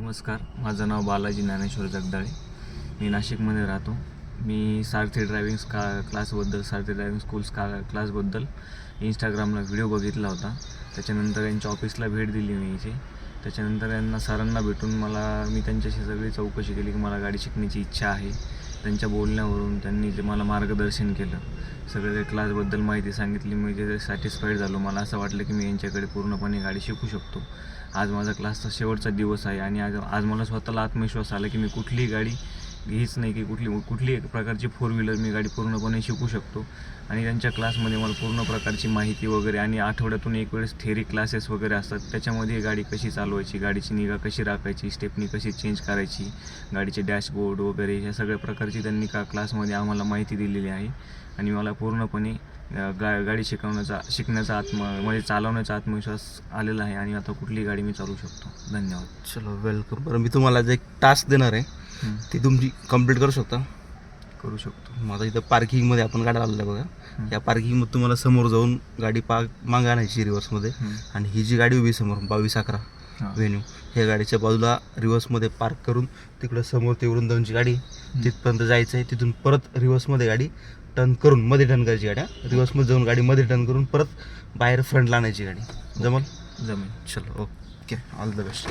नमस्कार, माझं नाव बालाजी ज्ञानेश्वर जगदाळे. मी नाशिकमध्ये राहतो. मी सारथी ड्रायव्हिंग सारथी ड्रायव्हिंग स्कूल क्लासबद्दल इंस्टाग्रामला व्हिडिओ बघितला होता. त्याच्यानंतर यांच्या ऑफिसला भेट दिली मी इथे. त्याच्यानंतर यांना सरांना भेटून मी त्यांच्याशी सगळी चौकशी केली की मला गाडी शिकण्याची इच्छा आहे. त्यांच्या बोलण्यावरून त्यांनी जे मला मार्गदर्शन केलं, सगळे क्लासबद्दल माहिती सांगितली. मी ते सॅटिस्फाईड झालो. मला असं वाटलं की मी यांच्याकडे पूर्णपणे गाडी शिकू शकतो. आज माझा क्लासचा शेवटचा दिवस आहे आणि आज मला स्वतःला आत्मविश्वास आला की मी कुठलीही गाडी हीच नाही की कुठली एक प्रकारची फोर व्हीलर मी गाडी पूर्णपणे शिकू शकतो. आणि त्यांच्या क्लासमध्ये मला पूर्ण प्रकारची माहिती वगैरे आणि आठवड्यातून एक वेळेस थेअरी क्लासेस वगैरे असतात. त्याच्यामध्ये गाडी कशी चालवायची, गाडीची निगा कशी राखायची, स्टेपनी कशी चेंज करायची, गाडीचे डॅशबोर्ड वगैरे ह्या सगळ्या प्रकारची त्यांनी क्लासमध्ये आम्हाला माहिती दिलेली आहे. आणि मला पूर्णपणे गाडी शिकण्याचा म्हणजे चालवण्याचा आत्मविश्वास आलेला आहे आणि आता कुठली गाडी मी चालवू शकतो. धन्यवाद. चलो, वेलकम. बरं, मी तुम्हाला जे एक टास्क देणार आहे ती तुमची कंप्लीट करू शकता? करू शकतो. माझा इथं पार्किंगमध्ये आपण गाडी आलेलं आहे बघा. या पार्किंगमध्ये तुम्हाला समोर जाऊन गाडी मागे आणायची रिव्हर्समध्ये. आणि ही जी गाडी उभी समोर 2211 व्हेन्यू, ह्या गाडीच्या बाजूला रिव्हर्समध्ये पार्क करून तिकडं समोर ते वृंदावनची गाडी तिथपर्यंत जायचं आहे. तिथून परत रिव्हर्समध्ये गाडी टर्न करून मध्ये टर्न करायची, गाड्या रिव्हर्समध्ये जाऊन गाडी मध्ये टर्न करून परत बाहेर फ्रंटला आणायची गाडी. जमेल? जमेल. चलो, ओके, ऑल द बेस्ट.